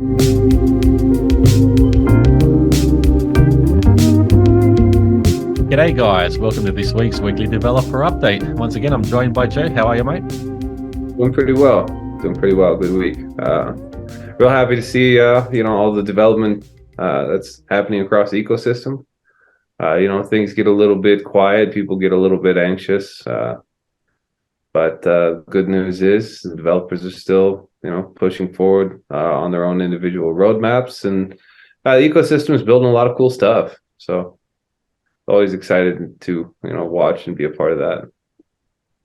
G'day guys, welcome to this week's weekly developer update. Once again, I'm joined by Joe. How are you, mate? Doing pretty well. Good week. Real happy to see all the development that's happening across the ecosystem. Things get a little bit quiet, people get a little bit anxious, but good news is the developers are still pushing forward on their own individual roadmaps, and the ecosystem is building a lot of cool stuff. So always excited to watch and be a part of that.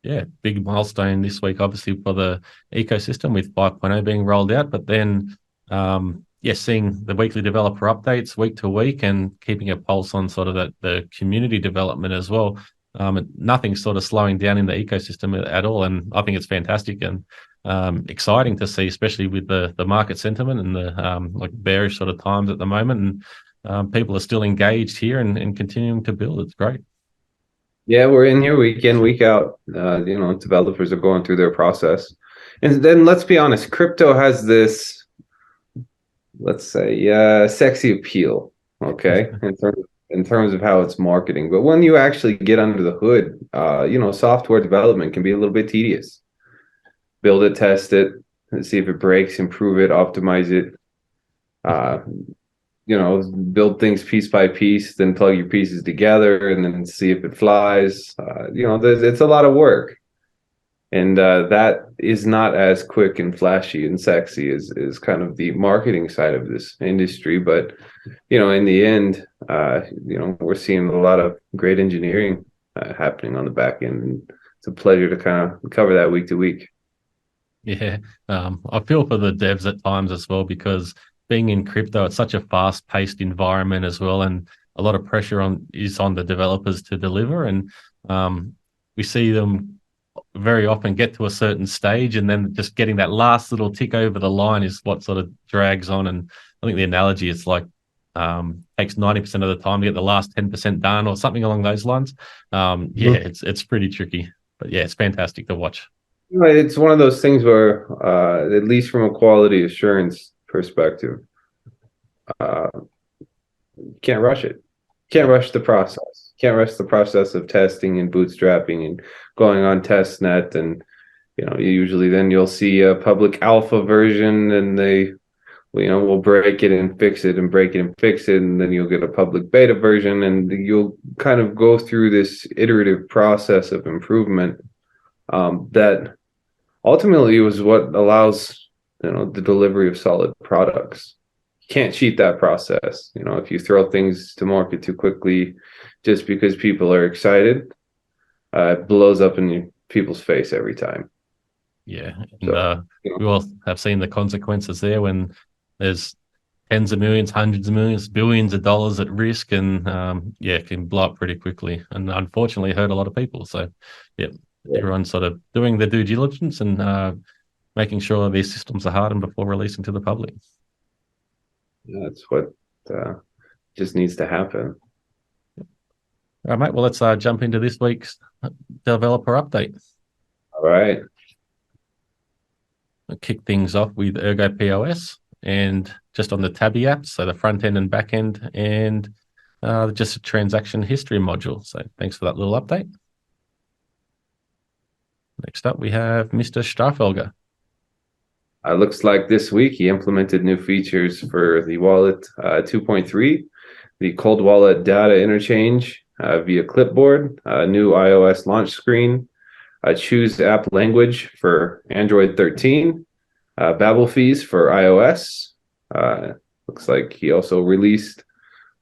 Yeah, big milestone this week, obviously, for the ecosystem with 5.0 being rolled out, but then seeing the weekly developer updates week to week and keeping a pulse on sort of the community development as well. Nothing's sort of slowing down in the ecosystem at all, and I think it's fantastic and exciting to see, especially with the market sentiment and the bearish sort of times at the moment. And people are still engaged here and continuing to build. It's great. Yeah, we're in here week in, week out. Developers are going through their process. And then let's be honest, crypto has this, let's say, sexy appeal, okay, in terms of how it's marketing. But when you actually get under the hood, software development can be a little bit tedious. Build it, test it, see if it breaks, improve it, optimize it. Build things piece by piece, then plug your pieces together and then see if it flies. It's a lot of work. And that is not as quick and flashy and sexy as kind of the marketing side of this industry. But, in the end, we're seeing a lot of great engineering happening on the back end. And it's a pleasure to kind of cover that week to week. Yeah, I feel for the devs at times as well, because being in crypto, it's such a fast-paced environment as well, and a lot of pressure is on the developers to deliver. And we see them very often get to a certain stage, and then just getting that last little tick over the line is what sort of drags on. And I think the analogy is like takes 90% of the time to get the last 10% done, or something along those lines. It's pretty tricky, but yeah, it's fantastic to watch. It's one of those things where, at least from a quality assurance perspective, you can't rush it. Can't rush the process. Can't rush the process of testing and bootstrapping and going on testnet. And usually then you'll see a public alpha version, and they will break it and fix it and break it and fix it, and then you'll get a public beta version, and you'll kind of go through this iterative process of improvement that ultimately was what allows the delivery of solid products. You can't cheat that process. If you throw things to market too quickly just because people are excited, it blows up in people's face every time. Yeah, and we all have seen the consequences there when there's tens of millions, hundreds of millions, billions of dollars at risk, and it can blow up pretty quickly, and unfortunately hurt a lot of people. So everyone's sort of doing their due diligence and making sure these systems are hardened before releasing to the public. That's what just needs to happen. All right, mate. Well, let's jump into this week's developer update. All right. I'll kick things off with ErgoPOS and just on the Tabby apps, so the front end and back end, and just a transaction history module. So thanks for that little update. Next up, we have MrStahlfelge. Looks like this week he implemented new features for the wallet 2.3, the cold wallet data interchange via clipboard, new iOS launch screen, choose app language for Android 13, Babel fees for iOS. Looks like he also released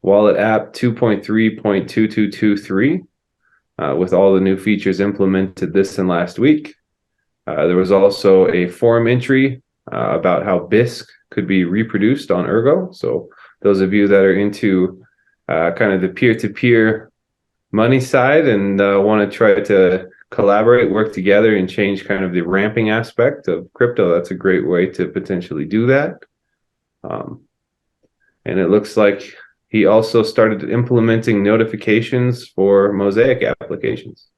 wallet app 2.3.2223 with all the new features implemented this and last week. There was also a forum entry about how Misc could be reproduced on Ergo. So those of you that are into kind of the peer-to-peer money side and want to try to collaborate, work together, and change kind of the ramping aspect of crypto, that's a great way to potentially do that. And it looks like he also started implementing notifications for Mosaic applications.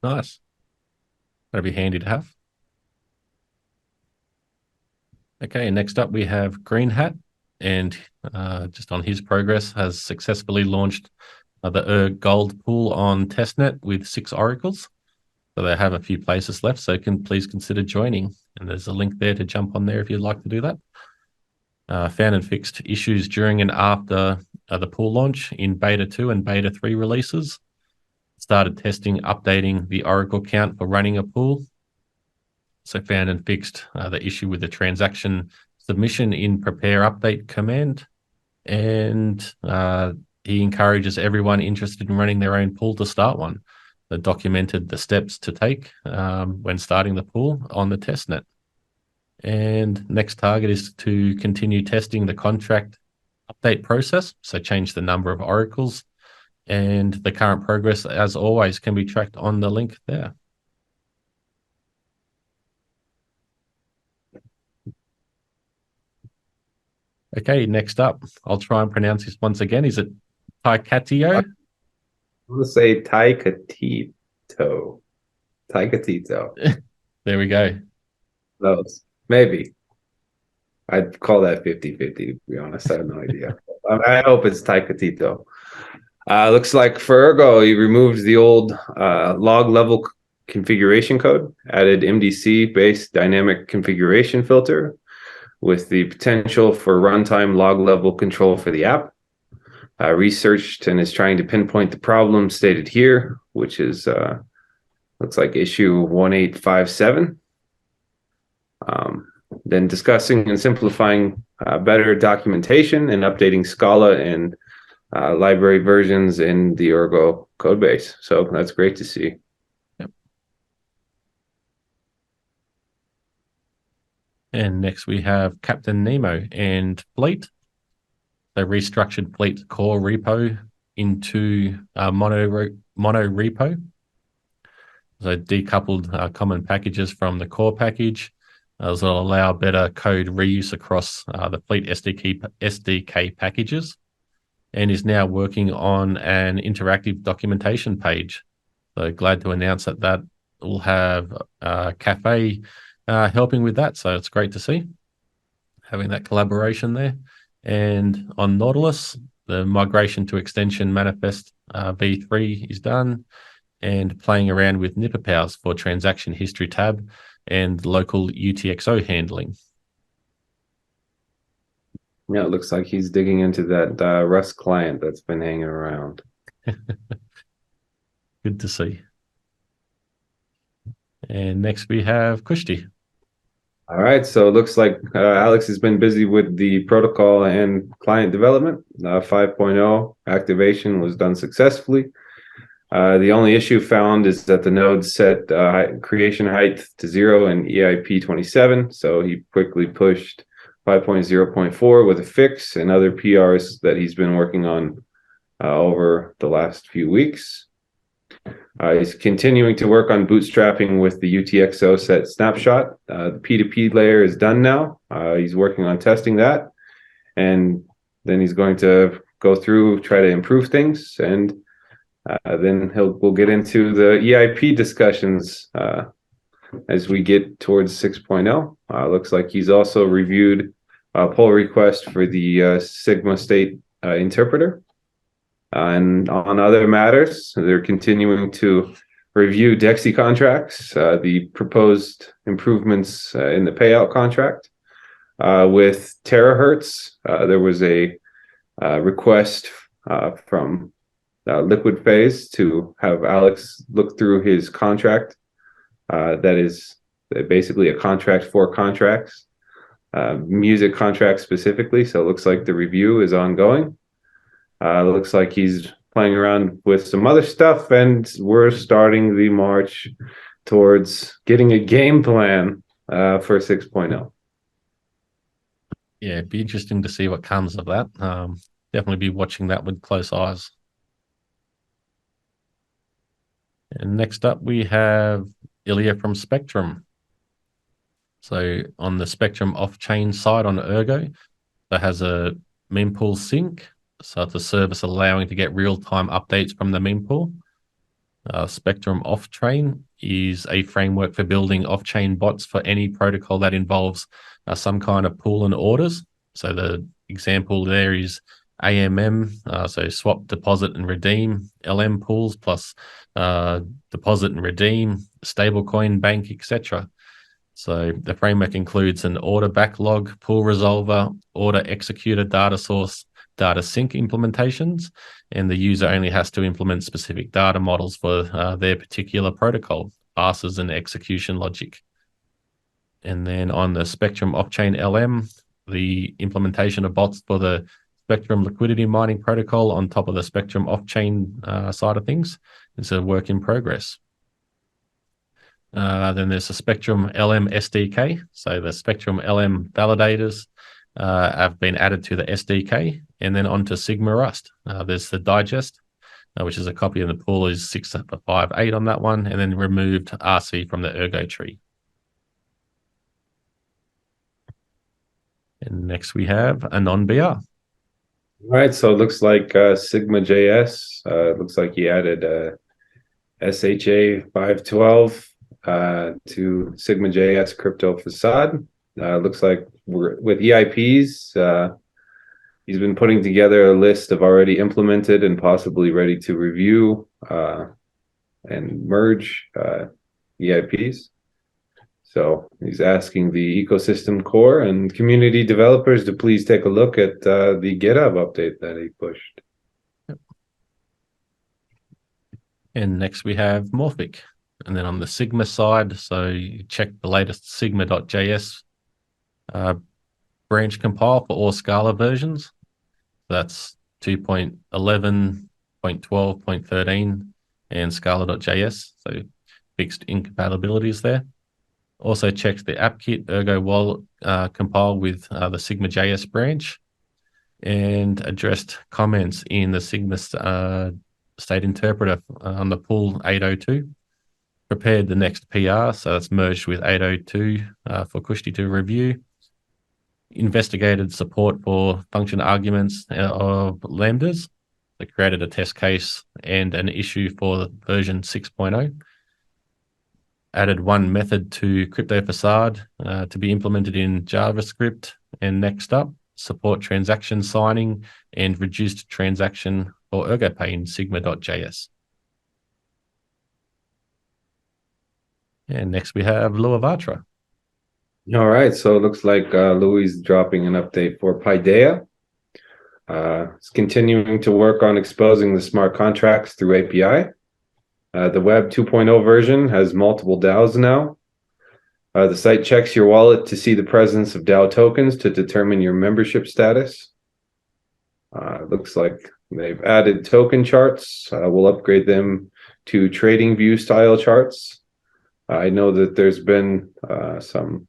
Nice. That'd be handy to have. Okay, next up we have greenhat, and just on his progress, has successfully launched the ERG gold pool on testnet with 6 oracles. So they have a few places left, so please consider joining. And there's a link there to jump on there if you'd like to do that. Found and fixed issues during and after the pool launch in beta 2 and beta 3 releases. Started testing, updating the oracle count for running a pool. So found and fixed the issue with the transaction submission in prepare update command. And he encourages everyone interested in running their own pool to start one. They documented the steps to take when starting the pool on the testnet. And next target is to continue testing the contract update process. So change the number of oracles, and the current progress, as always, can be tracked on the link there. Okay, next up, I'll try and pronounce this once again. Is it taikatytto? I'm going to say taikatytto. Taikatytto. There we go. Those. Maybe. I'd call that 50-50, to be honest. I have no idea. I hope it's taikatytto. Looks like for Ergo, he removed the old log level configuration code, added MDC-based dynamic configuration filter with the potential for runtime log level control for the app. Researched and is trying to pinpoint the problem stated here, which is looks like issue 1857. Then discussing and simplifying better documentation and updating Scala and library versions in the Ergo codebase. So that's great to see. Yep. And next we have Captain Nemo and Fleet. They restructured Fleet core repo into mono repo. So decoupled common packages from the core package. This will allow better code reuse across the Fleet SDK packages, and is now working on an interactive documentation page. So glad to announce that will have Cafe helping with that. So it's great to see having that collaboration there. And on Nautilus, the migration to extension manifest v3 is done, and playing around with NIPoPoWs for transaction history tab and local UTXO handling. Yeah, it looks like he's digging into that Rust client that's been hanging around. Good to see. And next we have Kushti. All right, so it looks like Alex has been busy with the protocol and client development. 5.0 activation was done successfully. The only issue found is that the node set creation height to 0 in EIP 27, so he quickly pushed 5.0.4 with a fix and other PRs that he's been working on over the last few weeks. He's continuing to work on bootstrapping with the UTXO set snapshot. The P2P layer is done now. He's working on testing that, and then he's going to go through, try to improve things, and then we'll get into the EIP discussions as we get towards 6.0. Looks like he's also reviewed a pull request for the Sigma state interpreter. And on other matters, they're continuing to review DEXI contracts, the proposed improvements in the payout contract. With terahertz, there was a request from Liquid Phase to have Alex look through his contract. That is basically a contract for contracts, music contracts specifically. So it looks like the review is ongoing. Looks like he's playing around with some other stuff, and we're starting the march towards getting a game plan for 6.0. Yeah, it'd be interesting to see what comes of that. Definitely be watching that with close eyes. And next up, we have Ilya from Spectrum. So on the Spectrum off-chain side on Ergo, that has a mempool sync. So it's a service allowing to get real-time updates from the mempool. Spectrum OffChain is a framework for building off-chain bots for any protocol that involves some kind of pool and orders. So the example there is AMM, so swap, deposit, and redeem, LM pools plus deposit and redeem, stablecoin, bank, etc. So the framework includes an order backlog, pool resolver, order executor, data source, data sync implementations, and the user only has to implement specific data models for their particular protocol, passes and execution logic. And then on the Spectrum Off-Chain LM, the implementation of bots for the Spectrum liquidity mining protocol on top of the Spectrum Off-Chain side of things is a work in progress. Then there's the Spectrum LM SDK. So the Spectrum LM validators have been added to the SDK, and then onto Sigma Rust. There's the digest, which is a copy, and the pool is 658 on that one, and then removed RC from the Ergo tree. And next we have a non-BR. All right, so it looks like SigmaJS. Looks like he added SHA 512 to SigmaJS crypto facade. Looks like we're with EIPs. He's been putting together a list of already implemented and possibly ready to review and merge EIPs. So he's asking the ecosystem core and community developers to please take a look at the GitHub update that he pushed. And next we have Morphic. And then on the Sigma side, so you check the latest Sigma.js branch compile for all Scala versions. That's 2.11, 0.12, 0.13, and Scala.js. So fixed incompatibilities there. Also checked the AppKit Ergo wallet compile with the SigmaJS branch, and addressed comments in the Sigma state interpreter on the pool 802. Prepared the next PR, so that's merged with 802 for kushti to review. Investigated support for function arguments of lambdas. They created a test case and an issue for version 6.0. Added one method to crypto facade to be implemented in JavaScript. And next up, support transaction signing and reduced transaction for ErgoPay in Sigma.js. And next we have Luivatra. All right, so it looks like Louis dropping an update for Paideia. It's continuing to work on exposing the smart contracts through API. The Web 2.0 version has multiple DAOs now. The site checks your wallet to see the presence of DAO tokens to determine your membership status. Looks like they've added token charts. We'll upgrade them to trading view style charts. I know that there's been some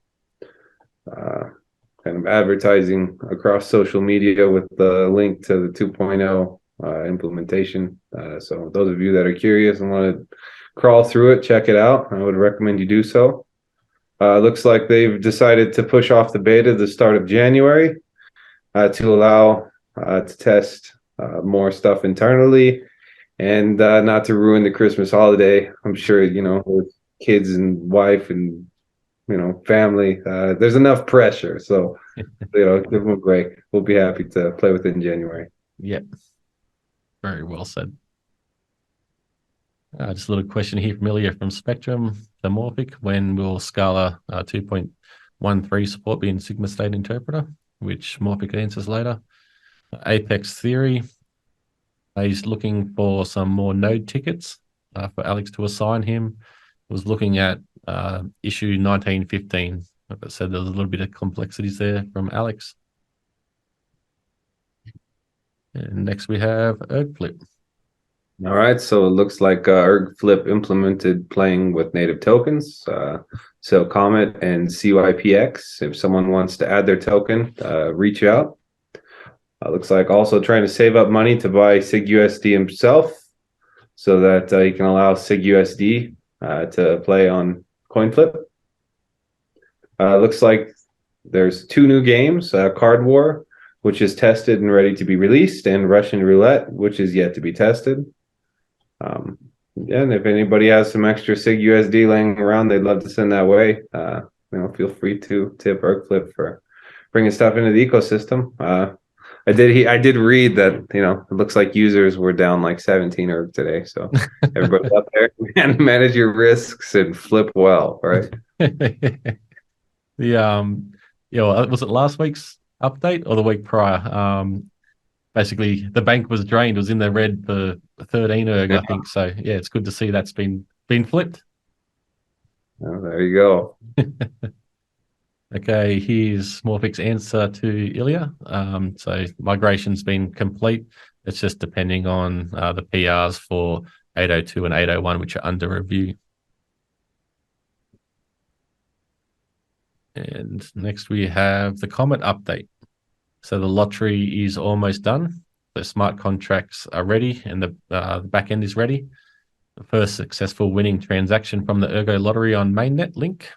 kind of advertising across social media with the link to the 2.0 implementation. So those of you that are curious and want to crawl through it, check it out. I would recommend you do so. Looks like they've decided to push off the beta the start of January to allow to test more stuff internally and not to ruin the Christmas holiday. I'm sure, you know, with kids and wife and, you know, family, there's enough pressure. So, you know, give them a break. We'll be happy to play with it in January. Yep. Very well said. Just a little question here from Ilya from Spectrum. The Morphic, when will Scala 2.13 support be in Sigma State Interpreter? Which Morphic answers later. Apex Theory. He's looking for some more node tickets for Alex to assign him. Was looking at issue 1915. Like I said, there's a little bit of complexities there from Alex. And next we have ERGflip. All right, so it looks like ErgFlip implemented playing with native tokens. So Comet and CYPX, if someone wants to add their token, reach out. Looks like also trying to save up money to buy SigUSD himself so that he can allow SigUSD to play on CoinFlip. Looks like there's two new games, Card War, which is tested and ready to be released, and Russian Roulette, which is yet to be tested. Yeah, and if anybody has some extra Sig USD laying around, they'd love to send that way. Feel free to tip ERGflip for bringing stuff into the ecosystem. I did read that, it looks like users were down like 17 ERG today. So everybody out there, manage your risks and flip well, right? Was it last week's update or the week prior? Basically the bank was drained, was in the red for 13 ERG, I think. So yeah, it's good to see that's been flipped. Oh, there you go. Okay, here's Morphic's answer to Ilya. So migration's been complete. It's just depending on the PRs for 802 and 801, which are under review. And next we have the Comet update. So the lottery is almost done. The smart contracts are ready and the back end is ready. The first successful winning transaction from the Ergo lottery on mainnet link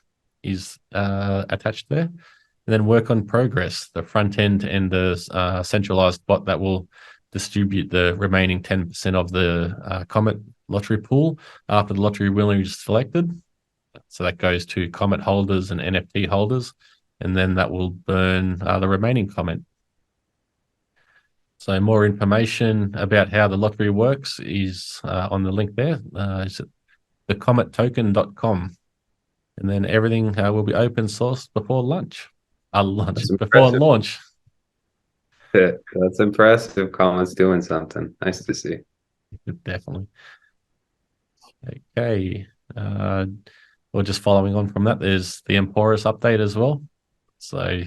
is attached there. And then work on progress, the front end and the centralized bot that will distribute the remaining 10% of the Comet lottery pool after the lottery winner is selected. So that goes to Comet holders and NFT holders, and then that will burn the remaining Comet. So more information about how the lottery works is on the link there. It's at thecomettoken.com. And then everything will be open source before launch. Before launch. That's impressive. Comet's doing something. Nice to see. Definitely. Okay. Well, just following on from that, there's the Emporas update as well. So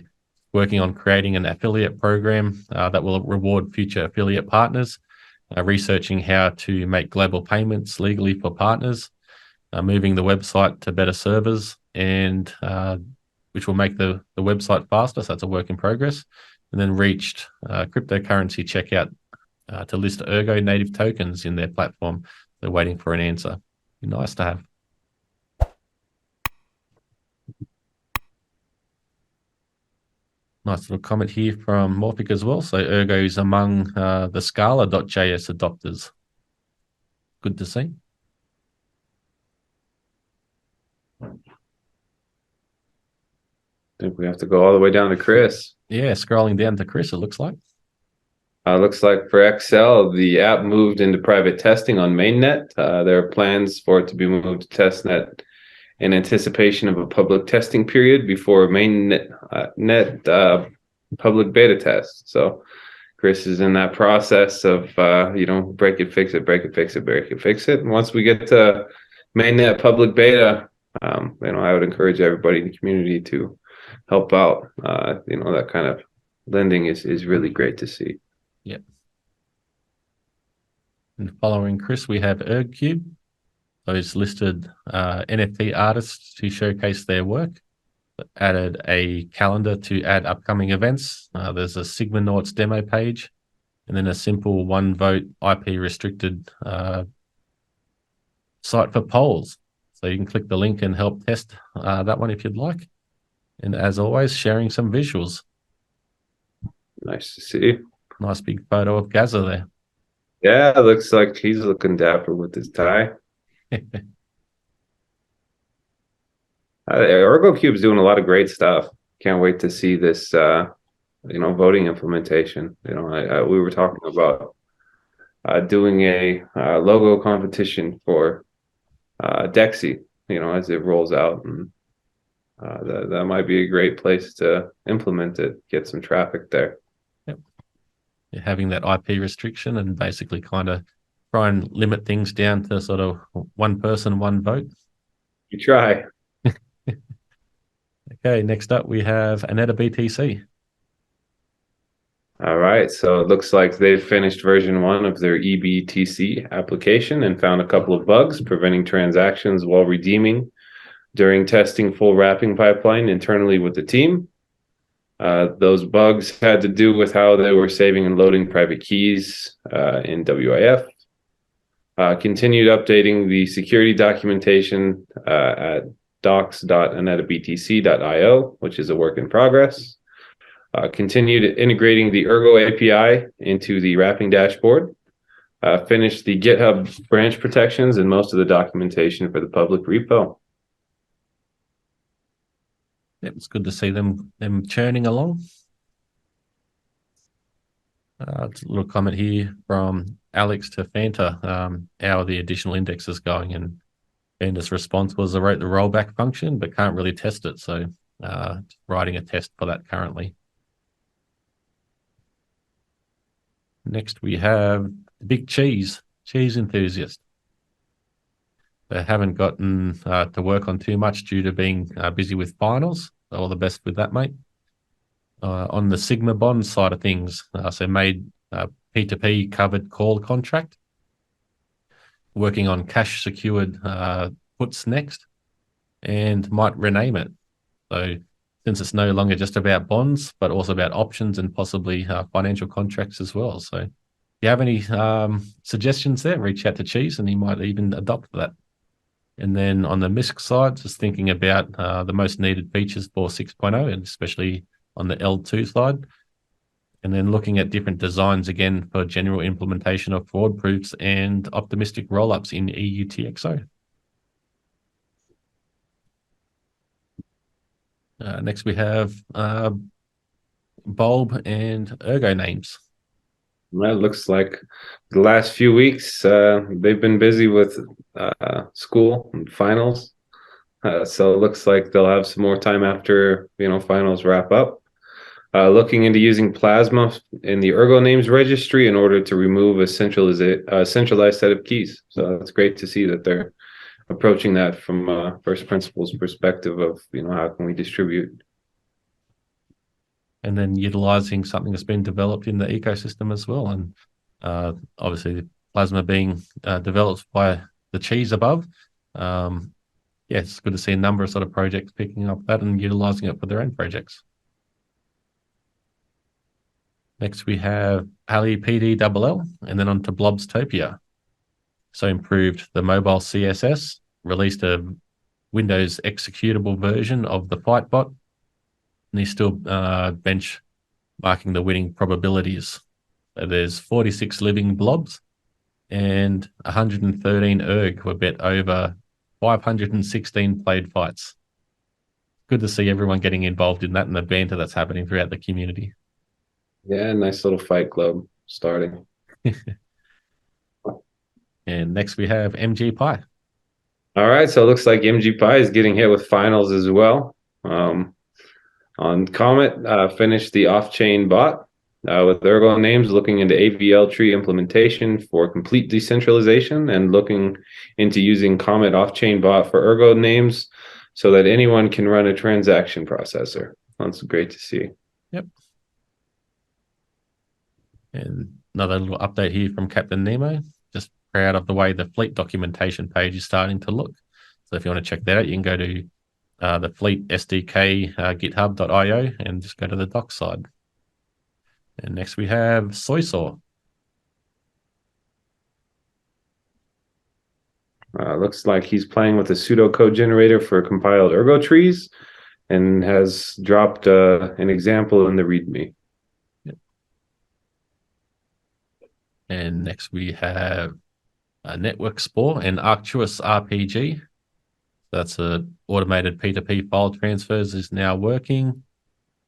working on creating an affiliate program that will reward future affiliate partners, researching how to make global payments legally for partners, moving the website to better servers, and which will make the website faster. So that's a work in progress. And then reached cryptocurrency checkout to list Ergo native tokens in their platform. They're waiting for an answer. Be nice to have. Nice little comment here from Morphic as well. So Ergo is among the Scala.js adopters. Good to see. I think we have to go all the way down to Chris. Yeah, scrolling down to Chris, it looks like. Looks like for Exle, the app moved into private testing on mainnet. There are plans for it to be moved to testnet in anticipation of a public testing period before mainnet public beta test. So Chris is in that process of break it, fix it, break it, fix it, break it, fix it. And once we get to mainnet public beta, I would encourage everybody in the community to help out. That kind of lending is really great to see. Yep. And following Chris, we have ErgCube. So he's listed NFT artists to showcase their work. Added a calendar to add upcoming events. There's a SigmaNauts demo page, and then a simple one vote IP restricted site for polls. So you can click the link and help test that one if you'd like. And as always, sharing some visuals. Nice to see. Nice big photo of Gaza there. Yeah, it looks like he's looking dapper with his tie. ErgoCube's doing a lot of great stuff. Can't wait to see this, voting implementation. We were talking about doing a logo competition for Dexy, as it rolls out, and that might be a great place to implement it, get some traffic there. Yep. You're having that IP restriction and basically kind of try and limit things down to sort of one person, one vote. You try. Okay, next up we have anetaBTC. All right, so it looks like they've finished version 1 of their EBTC application and found a couple of bugs preventing transactions while redeeming during testing full wrapping pipeline internally with the team. Those bugs had to do with how they were saving and loading private keys in WIF. Continued updating the security documentation at docs.anetaBTC.io, which is a work in progress. Continued integrating the Ergo API into the wrapping dashboard. finished the GitHub branch protections and most of the documentation for the public repo. Yep, it's good to see them churning along. A little comment here from Alex to Fanta, how are the additional indexes going? And Fanta's response was, I wrote the rollback function, but can't really test it. So writing a test for that currently. Next, we have the big cheese enthusiast. They haven't gotten to work on too much due to being busy with finals. All the best with that, mate. On the SigmaBonds side of things, so made P2P covered call contract, working on cash secured puts next, and might rename it. So since it's no longer just about bonds, but also about options and possibly financial contracts as well. So if you have any suggestions there, reach out to Cheese and he might even adopt that. And then on the Misc side, just thinking about the most needed features for 6.0, and especially on the L2 side. And then looking at different designs again for general implementation of fraud proofs and optimistic rollups in EUTXO. Next, we have Balb and Ergo names. Well, it looks like the last few weeks they've been busy with school and finals, so it looks like they'll have some more time after finals wrap up. Looking into using Plasma in the Ergo names registry in order to remove a centralized set of keys. So it's great to see that they're approaching that from first principles perspective of how can we distribute. And then utilizing something that's been developed in the ecosystem as well. And obviously Plasma being developed by the cheese above. Yeah, it's good to see a number of sort of projects picking up that and utilizing it for their own projects. Next, we have Ali PDLL, and then on to Blobs Topia. So improved the mobile CSS, released a Windows executable version of the fight bot, and he's still benchmarking the winning probabilities. So there's 46 living blobs and 113 erg were bet over 516 played fights. Good to see everyone getting involved in that and the banter that's happening throughout the community. Yeah, nice little fight club starting. And next we have MG Pi. All right, so it looks like MG Pi is getting hit with finals as well. On Comet, finished the off-chain bot with Ergo names, looking into AVL tree implementation for complete decentralization and looking into using Comet off-chain bot for Ergo names so that anyone can run a transaction processor. That's great to see. Yep. And another little update here from Captain Nemo. Just proud of the way the fleet documentation page is starting to look. So if you want to check that out, you can go to the Fleet SDK github.io and just go to the docs side. And next we have Soysaw. Looks like he's playing with a pseudocode generator for compiled Ergo trees and has dropped an example in the README. Yep. And next we have Network Spore and Arcturus RPG. That's a automated P2P file transfers is now working.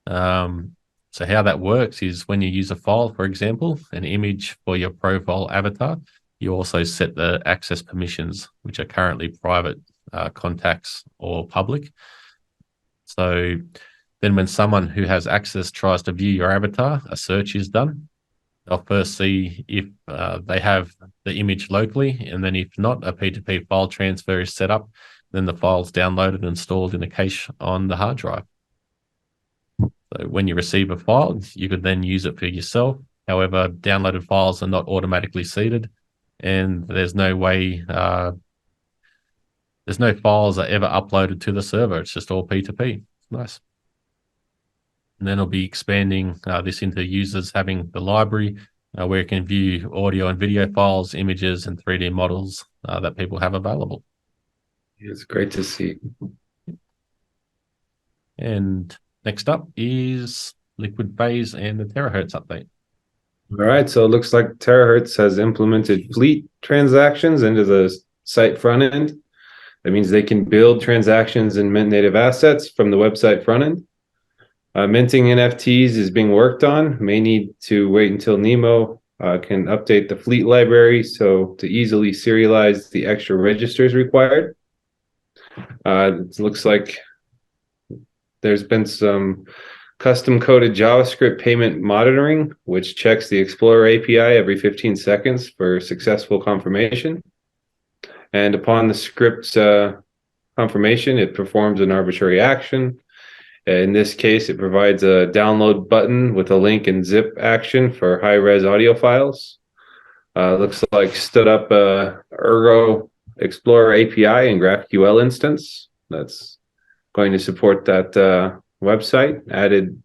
So how that works is when you use a file, for example, an image for your profile avatar, you also set the access permissions, which are currently private contacts or public. So then when someone who has access tries to view your avatar, a search is done. They'll first see if they have the image locally, and then if not, a P2P file transfer is set up. Then the file's downloaded and stored in a cache on the hard drive. So when you receive a file, you could then use it for yourself. However, downloaded files are not automatically seeded, and there's no way, there's no files that are ever uploaded to the server. It's just all P2P. It's nice. And then I'll be expanding this into users having the library where you can view audio and video files, images, and 3D models that people have available. It's great to see. And next up is Liquid Phase and the terahertz update. All right, so it looks like Terahertz has implemented fleet transactions into the site front end. That means they can build transactions and mint native assets from the website front end. Minting NFTs is being worked on. May need to wait until Nemo can update the fleet library so to easily serialize the extra registers required. It looks like there's been some custom coded JavaScript payment monitoring, which checks the Explorer API every 15 seconds for successful confirmation. And upon the script's confirmation, it performs an arbitrary action. In this case, it provides a download button with a link and zip action for high-res audio files. Looks like stood up Ergo Explorer API and GraphQL instance. That's going to support that website. Added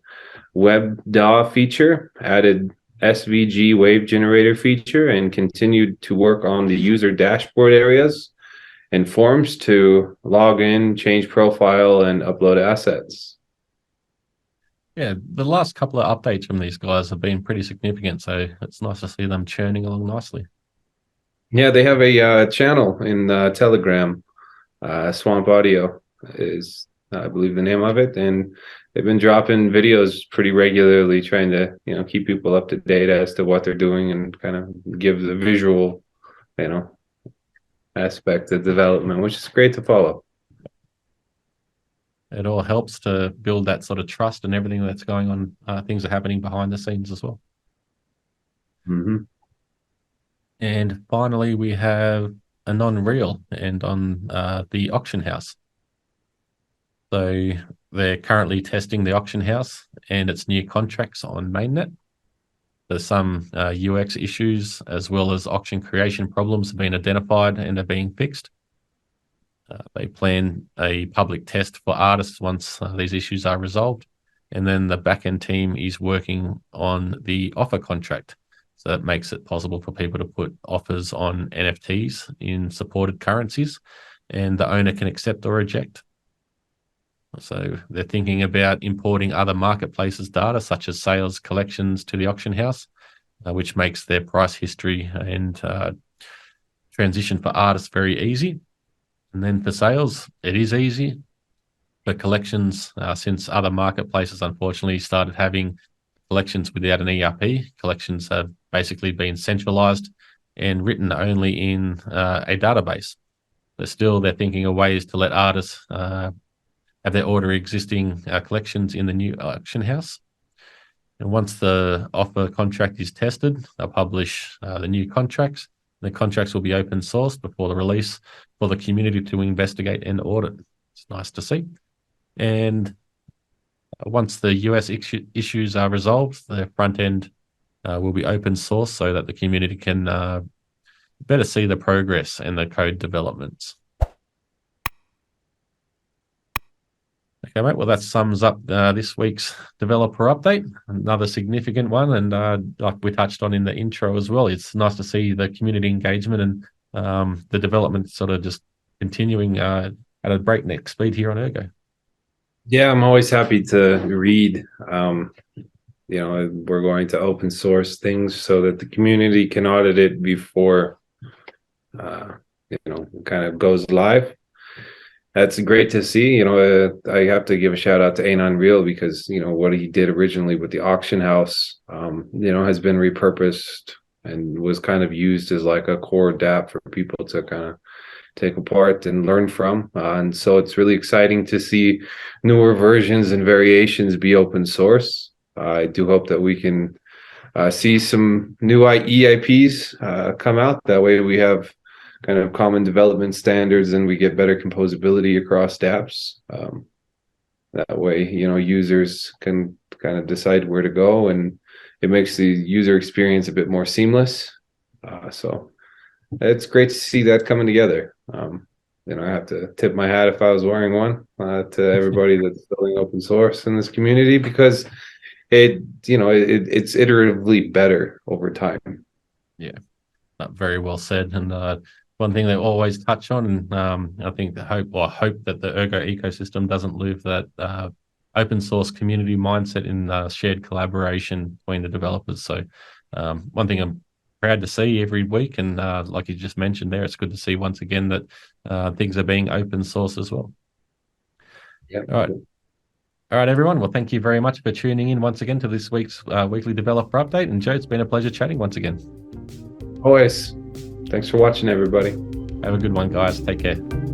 web DAW feature, added SVG wave generator feature, and continued to work on the user dashboard areas and forms to log in, change profile, and upload assets. Yeah, the last couple of updates from these guys have been pretty significant, so it's nice to see them churning along nicely. Yeah, they have a channel in Telegram. Swamp Audio is, I believe, the name of it, and they've been dropping videos pretty regularly, trying to keep people up to date as to what they're doing and kind of give the visual, aspect of development, which is great to follow. It all helps to build that sort of trust and everything that's going on. Things are happening behind the scenes as well. Mm-hmm. And finally, we have a non-real and on the auction house. So they're currently testing the auction house and its new contracts on mainnet. There's some UX issues as well as auction creation problems have been identified and are being fixed. They plan a public test for artists once these issues are resolved. And then the backend team is working on the offer contract. So that makes it possible for people to put offers on NFTs in supported currencies, and the owner can accept or reject. So they're thinking about importing other marketplaces data, such as sales collections, to the auction house, which makes their price history and transition for artists very easy. And then for sales, it is easy. For collections, since other marketplaces unfortunately started having collections without an ERP, collections have basically been centralized and written only in a database. But still, they're thinking of ways to let artists have their order existing collections in the new auction house. And once the offer contract is tested, they'll publish the new contracts. The contracts will be open source before the release for the community to investigate and audit. It's nice to see. And once the US issues are resolved, the front end will be open source so that the community can better see the progress and the code developments. Okay, mate. Well, that sums up this week's developer update. Another significant one, and like we touched on in the intro as well, it's nice to see the community engagement and the development sort of just continuing at a breakneck speed here on Ergo. Yeah, I'm always happy to read. We're going to open source things so that the community can audit it before kind of goes live. That's great to see. I have to give a shout out to Anon Real because what he did originally with the auction house has been repurposed and was kind of used as like a core DApp for people to kind of take apart and learn from. And so it's really exciting to see newer versions and variations be open source. I do hope that we can see some new EIPs come out. That way we have kind of common development standards and we get better composability across dApps. That way, users can kind of decide where to go and it makes the user experience a bit more seamless. So it's great to see that coming together. I have to tip my hat if I was wearing one to everybody that's building open source in this community because it's iteratively better over time. Yeah, very well said. And one thing they always touch on, and I think I hope that the Ergo ecosystem doesn't lose that open source community mindset and shared collaboration between the developers. So one thing I'm proud to see every week, and like you just mentioned there, it's good to see once again that things are being open source as well. Yeah. All right, everyone. Well, thank you very much for tuning in once again to this week's weekly developer update. And Joe, it's been a pleasure chatting once again. Always. Thanks for watching, everybody. Have a good one, guys. Take care.